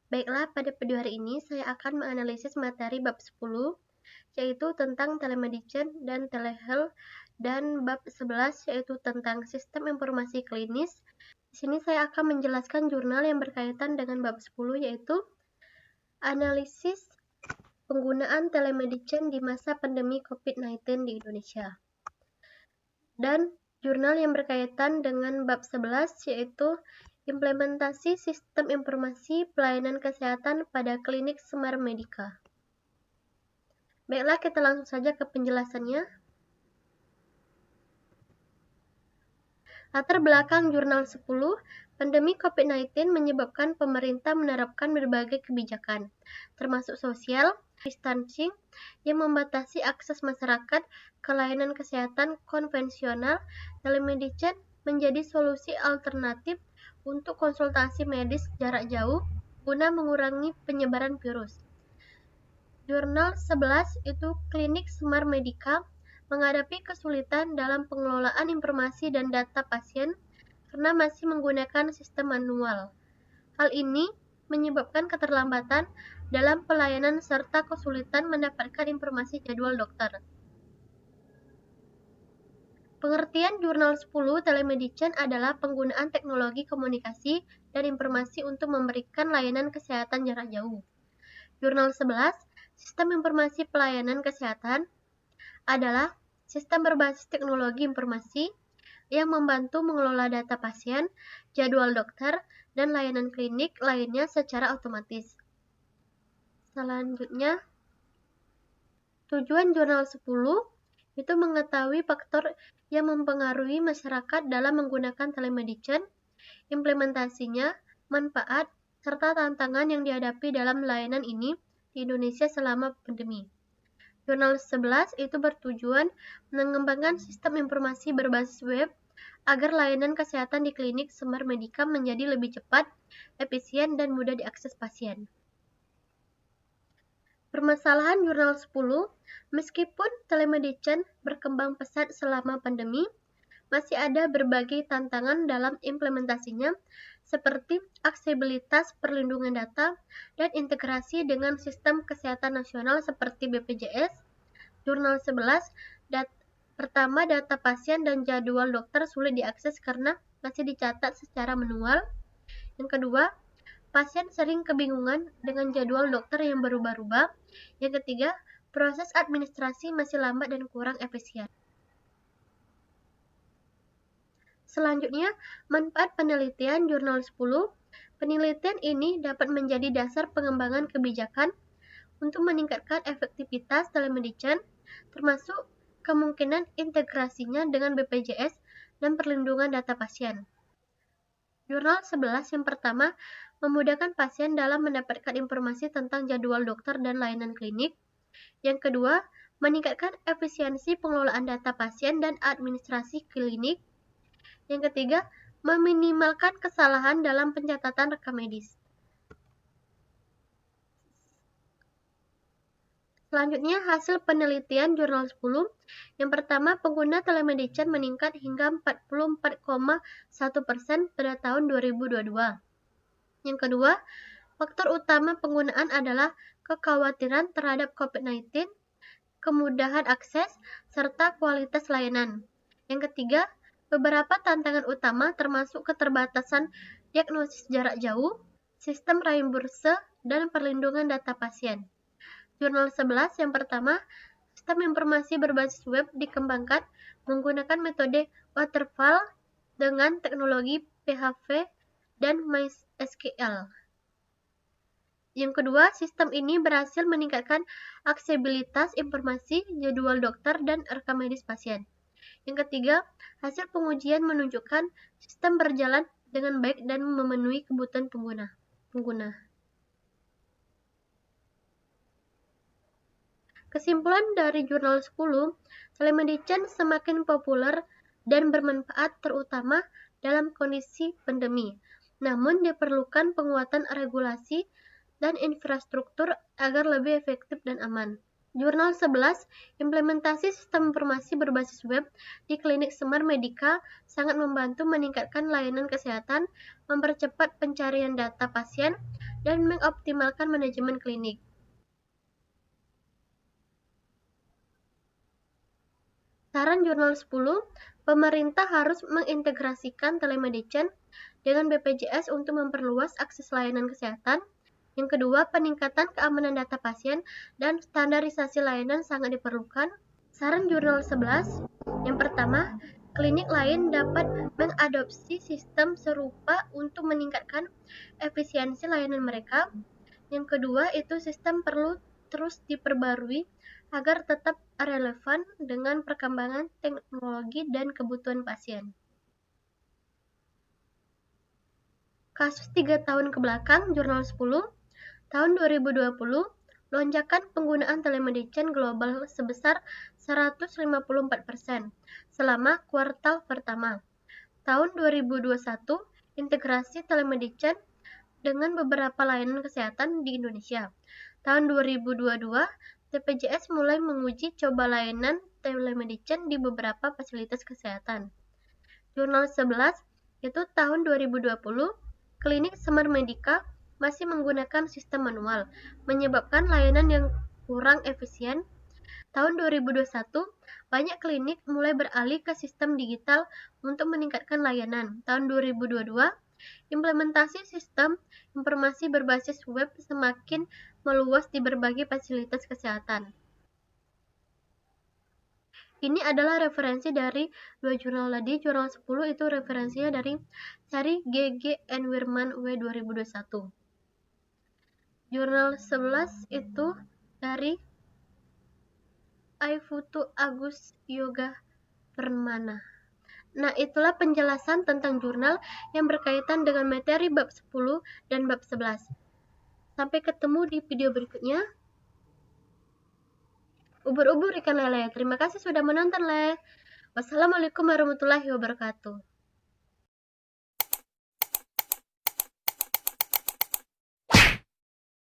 Baiklah, pada video hari ini saya akan menganalisis materi bab 10, yaitu tentang telemedicine dan telehealth, dan bab 11, yaitu tentang sistem informasi klinis. Di sini saya akan menjelaskan jurnal yang berkaitan dengan bab 10, yaitu analisis penggunaan telemedicine di masa pandemi COVID-19 di Indonesia. Dan jurnal yang berkaitan dengan bab 11, yaitu implementasi sistem informasi pelayanan kesehatan pada klinik Semar Medika. Baiklah, kita langsung saja ke penjelasannya. Latar belakang jurnal 10, pandemi COVID-19 menyebabkan pemerintah menerapkan berbagai kebijakan, termasuk social distancing, yang membatasi akses masyarakat ke layanan kesehatan konvensional. Telemedicine menjadi solusi alternatif untuk konsultasi medis jarak jauh guna mengurangi penyebaran virus. Jurnal 11 itu Klinik Semar Medika menghadapi kesulitan dalam pengelolaan informasi dan data pasien karena masih menggunakan sistem manual. Hal ini menyebabkan keterlambatan dalam pelayanan serta kesulitan mendapatkan informasi jadwal dokter. Pengertian jurnal 10 telemedicine adalah penggunaan teknologi komunikasi dan informasi untuk memberikan layanan kesehatan jarak jauh. Jurnal 11, sistem informasi pelayanan kesehatan adalah sistem berbasis teknologi informasi yang membantu mengelola data pasien, jadwal dokter, dan layanan klinik lainnya secara otomatis. Selanjutnya, tujuan jurnal 10 itu mengetahui faktor yang mempengaruhi masyarakat dalam menggunakan telemedicine, implementasinya, manfaat, serta tantangan yang dihadapi dalam layanan ini di Indonesia selama pandemi. Jurnal 11 itu bertujuan mengembangkan sistem informasi berbasis web agar layanan kesehatan di klinik Semar Medika menjadi lebih cepat, efisien, dan mudah diakses pasien. Permasalahan jurnal 10, meskipun telemedicine berkembang pesat selama pandemi, masih ada berbagai tantangan dalam implementasinya, seperti aksesibilitas perlindungan data dan integrasi dengan sistem kesehatan nasional seperti BPJS. Jurnal 11, pertama, data pasien dan jadwal dokter sulit diakses karena masih dicatat secara manual. Yang kedua, pasien sering kebingungan dengan jadwal dokter yang berubah-ubah. Yang ketiga, proses administrasi masih lambat dan kurang efisien. Selanjutnya, manfaat penelitian jurnal 10. Penelitian ini dapat menjadi dasar pengembangan kebijakan untuk meningkatkan efektivitas telemedicine, termasuk kemungkinan integrasinya dengan BPJS dan perlindungan data pasien. Jurnal 11 yang pertama memudahkan pasien dalam mendapatkan informasi tentang jadwal dokter dan layanan klinik. Yang kedua, meningkatkan efisiensi pengelolaan data pasien dan administrasi klinik. Yang ketiga, meminimalkan kesalahan dalam pencatatan rekam medis. Selanjutnya, hasil penelitian jurnal 10. Yang pertama, pengguna telemedicine meningkat hingga 44,1% pada tahun 2022. Yang kedua, faktor utama penggunaan adalah kekhawatiran terhadap COVID-19, kemudahan akses, serta kualitas layanan. Yang ketiga, beberapa tantangan utama termasuk keterbatasan diagnosis jarak jauh, sistem reimburse, dan perlindungan data pasien. Jurnal 11 yang pertama, sistem informasi berbasis web dikembangkan menggunakan metode waterfall dengan teknologi PHP dan MySQL. Yang kedua, sistem ini berhasil meningkatkan aksesibilitas informasi, jadwal dokter, dan rekam medis pasien. Yang ketiga, hasil pengujian menunjukkan sistem berjalan dengan baik dan memenuhi kebutuhan pengguna. Kesimpulan dari jurnal 10, telemedicine semakin populer dan bermanfaat terutama dalam kondisi pandemi. Namun diperlukan penguatan regulasi dan infrastruktur agar lebih efektif dan aman. Jurnal 11, implementasi sistem informasi berbasis web di klinik Semar Medika sangat membantu meningkatkan layanan kesehatan, mempercepat pencarian data pasien, dan mengoptimalkan manajemen klinik. Saran jurnal 10, pemerintah harus mengintegrasikan telemedicine dengan BPJS untuk memperluas akses layanan kesehatan. Yang kedua, peningkatan keamanan data pasien dan standarisasi layanan sangat diperlukan. Saran jurnal 11, yang pertama, klinik lain dapat mengadopsi sistem serupa untuk meningkatkan efisiensi layanan mereka. Yang kedua, itu sistem perlu terus diperbarui agar tetap relevan dengan perkembangan teknologi dan kebutuhan pasien. Kasus 3 tahun ke belakang, jurnal 10, tahun 2020, lonjakan penggunaan telemedicine global sebesar 154% selama kuartal pertama. Tahun 2021, integrasi telemedicine dengan beberapa layanan kesehatan di Indonesia. Tahun 2022, BPJS mulai menguji coba layanan telemedicine di beberapa fasilitas kesehatan. Jurnal 11, itu tahun 2020, klinik Semar Medika masih menggunakan sistem manual, menyebabkan layanan yang kurang efisien. Tahun 2021, banyak klinik mulai beralih ke sistem digital untuk meningkatkan layanan. Tahun 2022, implementasi sistem informasi berbasis web semakin meluas di berbagai fasilitas kesehatan. Ini adalah referensi dari dua jurnal tadi. Jurnal 10 itu referensinya dari Sari G.G. Enwirman W 2021. Jurnal 11 itu dari Aifutu Agus Yoga Permana. Nah, itulah penjelasan tentang jurnal yang berkaitan dengan materi bab 10 dan bab 11. Sampai ketemu di video berikutnya. Ubur-ubur ikan lele. Terima kasih sudah menonton, Le. Wassalamualaikum warahmatullahi wabarakatuh.